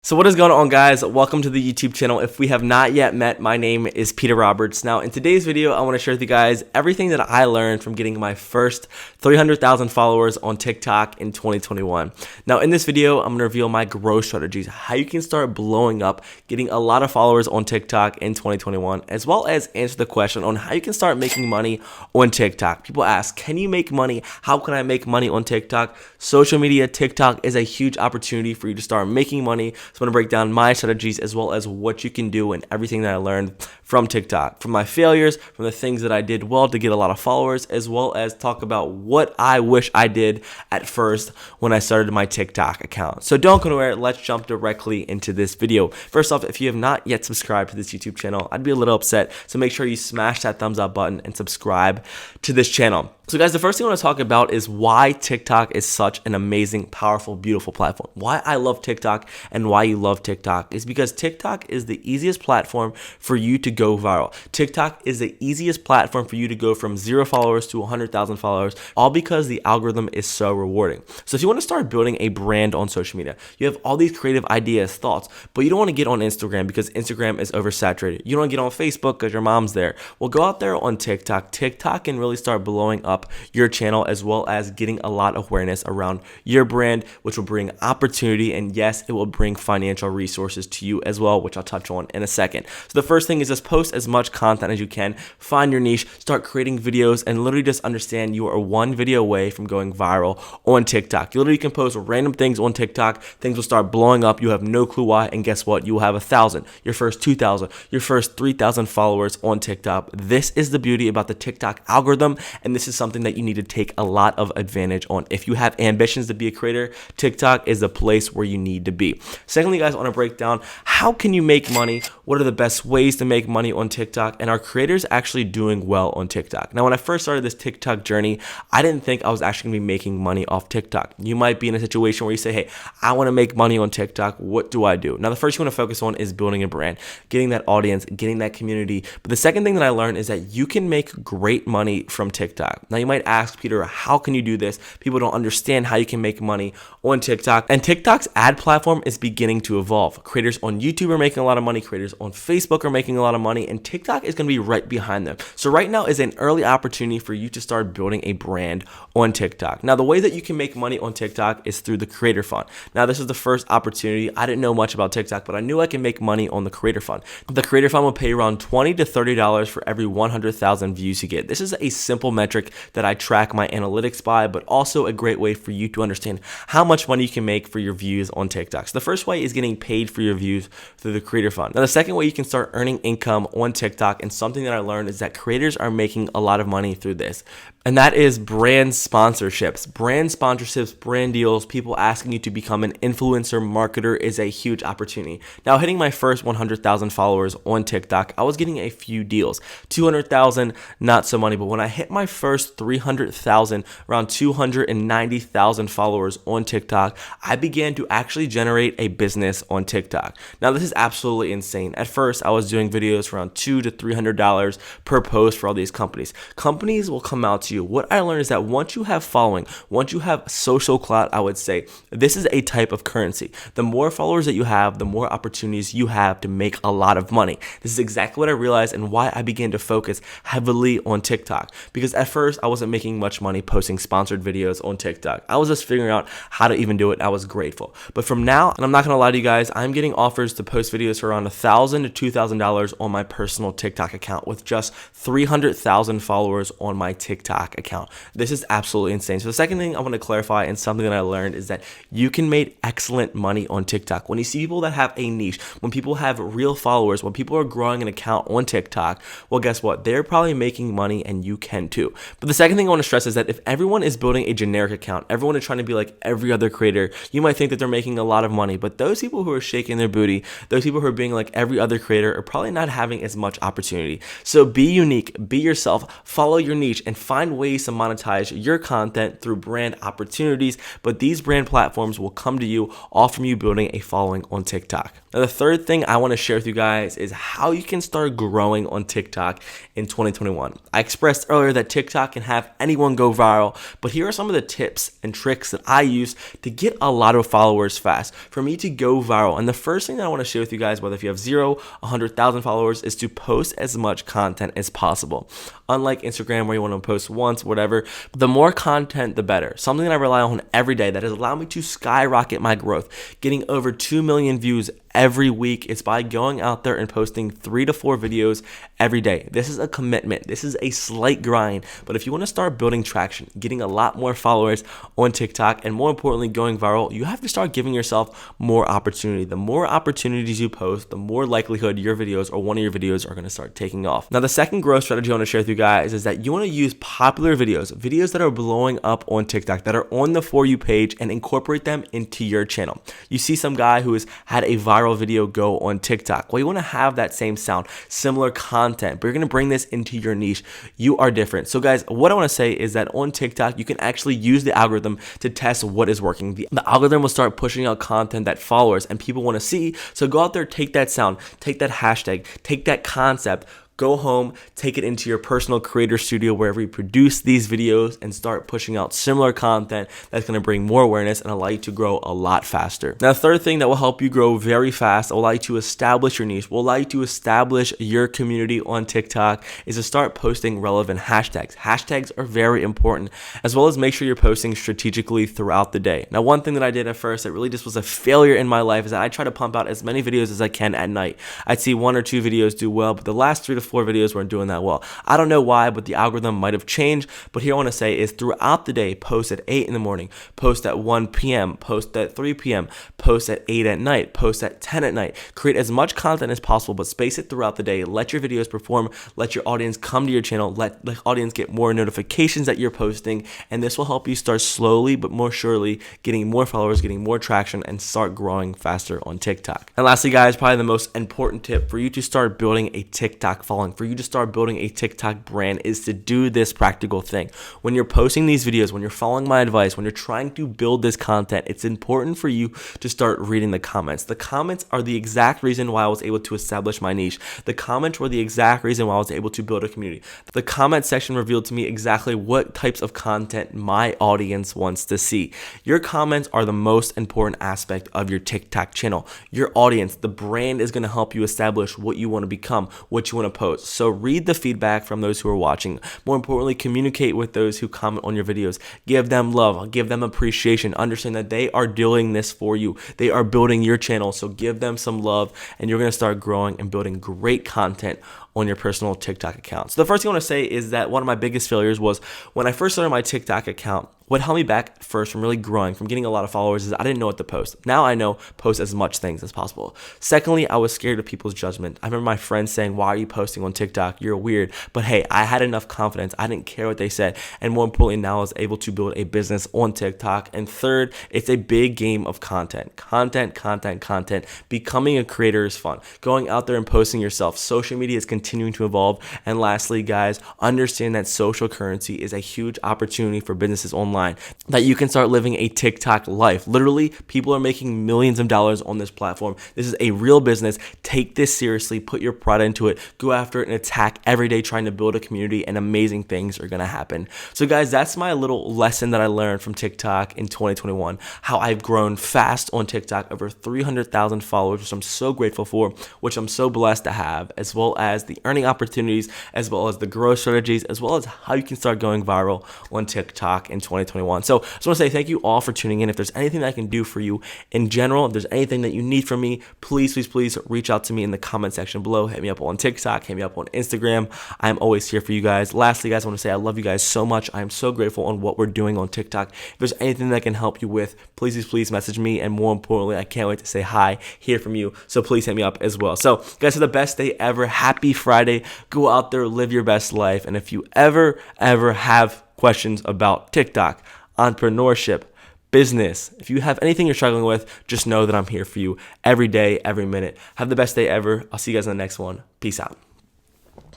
So what is going on, guys? Welcome to the YouTube channel. If we have not yet met, my name is Peter Roberts. Now in today's video, I want to share with you guys everything that I learned from getting my first 300,000 followers on TikTok in 2021. Now in this video, I'm going to reveal my growth strategies, how you can start blowing up, getting a lot of followers on TikTok in 2021, as well as answer the question on how you can start making money on TikTok. People ask, can you make money? How can I make money on TikTok? Social media, TikTok is a huge opportunity for you to start making money. So I'm going to break down my strategies as well as what you can do and everything that I learned from TikTok, from my failures, from the things that I did well to get a lot of followers, as well as talk about what I wish I did at first when I started my TikTok account. So don't go nowhere. Let's jump directly into this video. First off, if you have not yet subscribed to this YouTube channel, I'd be a little upset. So make sure you smash that thumbs up button and subscribe to this channel. So guys, the first thing I want to talk about is why TikTok is such an amazing, powerful, beautiful platform. Why I love TikTok and why you love TikTok is because TikTok is the easiest platform for you to go viral. TikTok is the easiest platform for you to go from 0 followers to 100,000 followers, all because the algorithm is so rewarding. So if you want to start building a brand on social media, you have all these creative ideas, thoughts, but you don't want to get on Instagram because Instagram is oversaturated. You don't want to get on Facebook because your mom's there. Well, go out there on TikTok. TikTok can really start blowing up your channel as well as getting a lot of awareness around your brand, which will bring opportunity, and yes, it will bring financial resources to you as well, which I'll touch on in a second. So the first thing is just post as much content as you can, find your niche, start creating videos, and literally just understand you are one video away from going viral on TikTok. You literally can post random things on TikTok, things will start blowing up, you have no clue why, and guess what? You will have 1,000, your first 2,000, your first 3,000 followers on TikTok. This is the beauty about the TikTok algorithm, and this is something that you need to take a lot of advantage on. If you have ambitions to be a creator, TikTok is the place where you need to be. Secondly, guys, I want to break down how can you make money? What are the best ways to make money on TikTok? And are creators actually doing well on TikTok? Now, when I first started this TikTok journey, I didn't think I was actually going to be making money off TikTok. You might be in a situation where you say, hey, I want to make money on TikTok. What do I do? Now, the first you want to focus on is building a brand, getting that audience, getting that community. But the second thing that I learned is that you can make great money from TikTok. Now, you might ask, Peter, how can you do this? People don't understand how you can make money on TikTok. And TikTok's ad platform is beginning to evolve. Creators on YouTube are making a lot of money. Creators on Facebook are making a lot of money. And TikTok is going to be right behind them. So right now is an early opportunity for you to start building a brand on TikTok. Now, the way that you can make money on TikTok is through the Creator Fund. Now, this is the first opportunity. I didn't know much about TikTok, but I knew I can make money on the Creator Fund. The Creator Fund will pay around $20 to $30 for every 100,000 views you get. This is a simple metric that I track my analytics by, but also a great way for you to understand how much money you can make for your views on TikTok. So the first way is getting paid for your views through the Creator Fund. Now, the second way you can start earning income on TikTok, and something that I learned is that creators are making a lot of money through this, and that is brand sponsorships. Brand sponsorships, brand deals, people asking you to become an influencer marketer is a huge opportunity. Now, hitting my first 100,000 followers on TikTok, I was getting a few deals. 200,000, not so money, but when I hit my first 300,000, around 290,000 followers on TikTok, I began to actually generate a business on TikTok. Now, this is absolutely insane. At first, I was doing videos for around $200 to $300 per post for all these companies. Companies will come out to you. What I learned is that once you have following, once you have social clout, I would say, this is a type of currency. The more followers that you have, the more opportunities you have to make a lot of money. This is exactly what I realized and why I began to focus heavily on TikTok. Because at first, I wasn't making much money posting sponsored videos on TikTok. I was just figuring out how to even do it. I was grateful. But from now, and I'm not going to lie to you guys, I'm getting offers to post videos for around $1,000 to $2,000 on my personal TikTok account with just 300,000 followers on my TikTok account. This is absolutely insane. So the second thing I want to clarify, and something that I learned, is that you can make excellent money on TikTok. When you see people that have a niche, when people have real followers, when people are growing an account on TikTok, well, guess what? They're probably making money and you can too. But the second thing I want to stress is that if everyone is building a generic account, everyone is trying to be like every other creator, you might think that they're making a lot of money, but those people who are shaking their booty, those people who are being like every other creator are probably not having as much opportunity. So be unique, be yourself, follow your niche, and find find ways to monetize your content through brand opportunities, but these brand platforms will come to you all from you building a following on TikTok. Now, the third thing I want to share with you guys is how you can start growing on TikTok in 2021. I expressed earlier that TikTok can have anyone go viral, but here are some of the tips and tricks that I use to get a lot of followers fast for me to go viral. And the first thing that I want to share with you guys, whether if you have 0, 100,000 followers, is to post as much content as possible. Unlike Instagram where you want to post once, whatever, the more content, the better. Something that I rely on every day that has allowed me to skyrocket my growth, getting over 2 million views every week is by going out there and posting 3 to 4 videos every day. This is a commitment. This is a slight grind. But if you want to start building traction, getting a lot more followers on TikTok, and more importantly, going viral, you have to start giving yourself more opportunity. The more opportunities you post, the more likelihood your videos or one of your videos are going to start taking off. Now, the second growth strategy I want to share with you guys is that you want to use popular videos that are blowing up on TikTok, that are on the For You page, and incorporate them into your channel. You see some guy who has had a viral video go on TikTok. Well, you want to have that same sound, similar content, but you're going to bring this into your niche. You are different. So guys, what I want to say is that on TikTok, you can actually use the algorithm to test what is working. The algorithm will start pushing out content that followers and people want to see. So go out there, take that sound, take that hashtag, take that concept, go home, take it into your personal creator studio wherever you produce these videos and start pushing out similar content that's going to bring more awareness and allow you to grow a lot faster. Now, the third thing that will help you grow very fast, will allow you to establish your niche, will allow you to establish your community on TikTok, is to start posting relevant hashtags. Hashtags are very important, as well as make sure you're posting strategically throughout the day. Now, one thing that I did at first that really just was a failure in my life is that I try to pump out as many videos as I can at night. I'd see 1 or 2 videos do well, but the last 3 to 4 videos weren't doing that well. I don't know why, but the algorithm might have changed. But here I want to say is throughout the day, post at 8 in the morning, post at 1 p.m., post at 3 p.m., post at 8 at night, post at 10 at night. Create as much content as possible, but space it throughout the day. Let your videos perform. Let your audience come to your channel. Let the audience get more notifications that you're posting. And this will help you start slowly, but more surely getting more followers, getting more traction, and start growing faster on TikTok. And lastly, guys, probably the most important tip for you to start building a TikTok following, for you to start building a TikTok brand, is to do this practical thing. When you're posting these videos, when you're following my advice, when you're trying to build this content, it's important for you to start reading the comments. The comments are the exact reason why I was able to establish my niche. The comments were the exact reason why I was able to build a community. The comment section revealed to me exactly what types of content my audience wants to see. Your comments are the most important aspect of your TikTok channel. Your audience, the brand, is going to help you establish what you want to become, what you want to post. So read the feedback from those who are watching. More importantly, communicate with those who comment on your videos. Give them love, give them appreciation. Understand that they are doing this for you. They are building your channel. So give them some love, and you're going to start growing and building great content on your personal TikTok account. So the first thing I want to say is that one of my biggest failures was when I first started my TikTok account. What held me back first from really growing, from getting a lot of followers, is I didn't know what to post. Now I know, post as much things as possible. Secondly, I was scared of people's judgment. I remember my friends saying, "Why are you posting on TikTok? You're weird." But hey, I had enough confidence. I didn't care what they said. And more importantly, now I was able to build a business on TikTok. And third, it's a big game of content. Content. Becoming a creator is fun. Going out there and posting yourself. Social media is continuing to evolve. And lastly, guys, understand that social currency is a huge opportunity for businesses online, that you can start living a TikTok life. Literally, people are making millions of dollars on this platform. This is a real business. Take this seriously, put your pride into it, go after it and attack every day trying to build a community, and amazing things are going to happen. So guys, that's my little lesson that I learned from TikTok in 2021, how I've grown fast on TikTok, over 300,000 followers, which I'm so grateful for, which I'm so blessed to have, as well as the earning opportunities, as well as the growth strategies, as well as how you can start going viral on TikTok in 2021. So I just want to say thank you all for tuning in. If there's anything that I can do for you in general, if there's anything that you need from me, please reach out to me in the comment section below. Hit me up on TikTok, hit me up on Instagram. I'm always here for you guys. Lastly, guys, I want to say I love you guys so much. I'm so grateful on what we're doing on TikTok. If there's anything that I can help you with, please message me. And more importantly, I can't wait to say hi, hear from you. So please hit me up as well. So guys, have the best day ever. Happy Friday. Go out there, live your best life. And if you ever have questions about TikTok, entrepreneurship, business, if you have anything you're struggling with, just know that I'm here for you every day, every minute. Have the best day ever. I'll see you guys in the next one. Peace out.